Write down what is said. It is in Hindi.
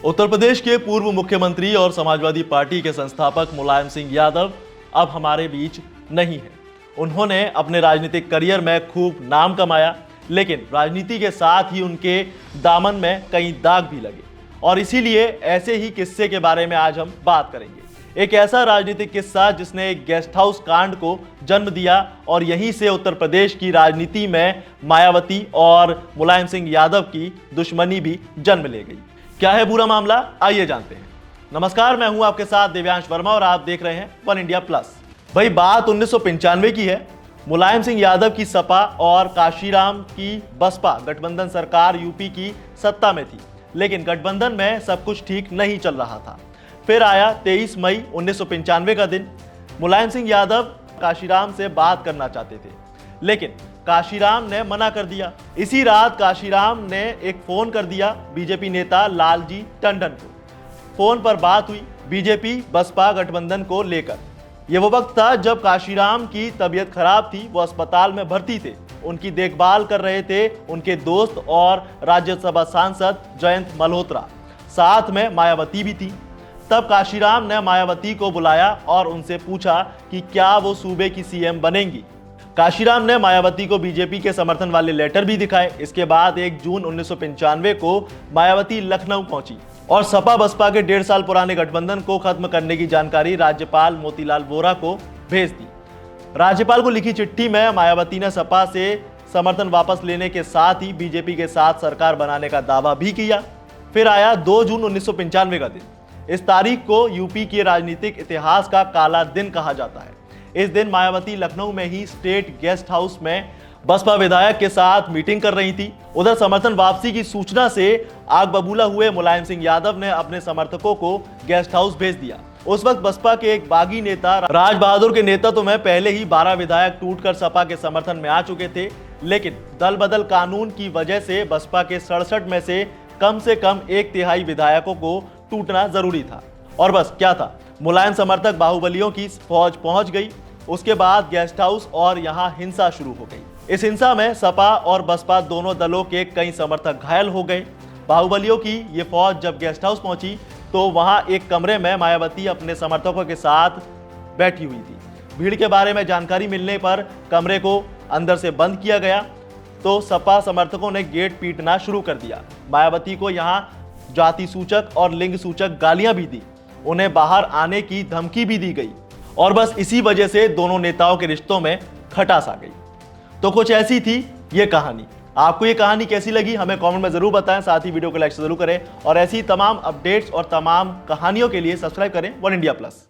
उत्तर प्रदेश के पूर्व मुख्यमंत्री और समाजवादी पार्टी के संस्थापक मुलायम सिंह यादव अब हमारे बीच नहीं है। उन्होंने अपने राजनीतिक करियर में खूब नाम कमाया, लेकिन राजनीति के साथ ही उनके दामन में कई दाग भी लगे और इसीलिए ऐसे ही किस्से के बारे में आज हम बात करेंगे। एक ऐसा राजनीतिक किस्सा जिसने एक गेस्ट हाउस कांड को जन्म दिया और यहीं से उत्तर प्रदेश की राजनीति में मायावती और मुलायम सिंह यादव की दुश्मनी भी जन्म ले गई। क्या है पूरा मामला, आइए जानते हैं। नमस्कार, मैं हूं आपके साथ देव्यांश वर्मा और आप देख रहे हैं वन इंडिया प्लस। भाई बात 1995 की है। मुलायम सिंह यादव की सपा और काशीराम की बसपा गठबंधन सरकार यूपी की सत्ता में थी, लेकिन गठबंधन में सब कुछ ठीक नहीं चल रहा था। फिर आया 23 मई 1995 का दिन। मुलायम सिंह यादव काशीराम से बात करना चाहते थे, लेकिन काशीराम ने मना कर दिया। इसी रात काशीराम ने एक फोन कर दिया बीजेपी नेता लालजी टंडन को। फोन पर बात हुई बीजेपी बसपा गठबंधन को लेकर। यह वो वक्त था जब काशीराम की तबीयत खराब थी, वो अस्पताल में भर्ती थे। उनकी देखभाल कर रहे थे उनके दोस्त और राज्यसभा सांसद जयंत मल्होत्रा, साथ में मायावती भी थी। तब काशीराम ने मायावती को बुलाया और उनसे पूछा कि क्या वो सूबे की सीएम बनेंगी। काशीराम ने मायावती को बीजेपी के समर्थन वाले लेटर भी दिखाए। इसके बाद 1 जून 1995 को मायावती लखनऊ पहुंची और सपा बसपा के 1.5 साल पुराने गठबंधन को खत्म करने की जानकारी राज्यपाल मोतीलाल वोरा को भेज दी। राज्यपाल को लिखी चिट्ठी में मायावती ने सपा से समर्थन वापस लेने के साथ ही बीजेपी के साथ सरकार बनाने का दावा भी किया। फिर आया 2 जून 1995 का दिन। इस तारीख को यूपी के राजनीतिक इतिहास का काला दिन कहा जाता है। इस दिन मायावती लखनऊ में ही स्टेट गेस्ट हाउस में बसपा विधायक के साथ मीटिंग कर रही थी। उधर समर्थन वापसी की सूचना से आग बबूला हुए मुलायम सिंह यादव ने अपने समर्थकों को गेस्ट हाउस भेज दिया। उस वक्त बसपा के एक बागी नेता राज बहादुर के नेतृत्व में पहले ही 12 विधायक टूटकर सपा के समर्थन में आ चुके थे, लेकिन दल बदल कानून की वजह से बसपा के 67 में से कम 1/3 विधायकों को टूटना जरूरी था। और बस क्या था, मुलायम समर्थक बाहुबलियों की फौज पहुंच गई। उसके बाद गेस्ट हाउस और यहां हिंसा शुरू हो गई। इस हिंसा में सपा और बसपा दोनों दलों के कई समर्थक घायल हो गए। बाहुबलियों की ये फौज जब गेस्ट हाउस पहुंची तो वहां एक कमरे में मायावती अपने समर्थकों के साथ बैठी हुई थी। भीड़ के बारे में जानकारी मिलने पर कमरे को अंदर से बंद किया गया तो सपा समर्थकों ने गेट पीटना शुरू कर दिया। मायावती को यहाँ जाति सूचक और लिंग सूचक गालियां भी दी। उन्हें बाहर आने की धमकी भी दी गई और बस इसी वजह से दोनों नेताओं के रिश्तों में खटास आ गई। तो कुछ ऐसी थी ये कहानी। आपको ये कहानी कैसी लगी हमें कमेंट में जरूर बताएं। साथ ही वीडियो को लाइक जरूर करें और ऐसी तमाम अपडेट्स और तमाम कहानियों के लिए सब्सक्राइब करें वन इंडिया प्लस।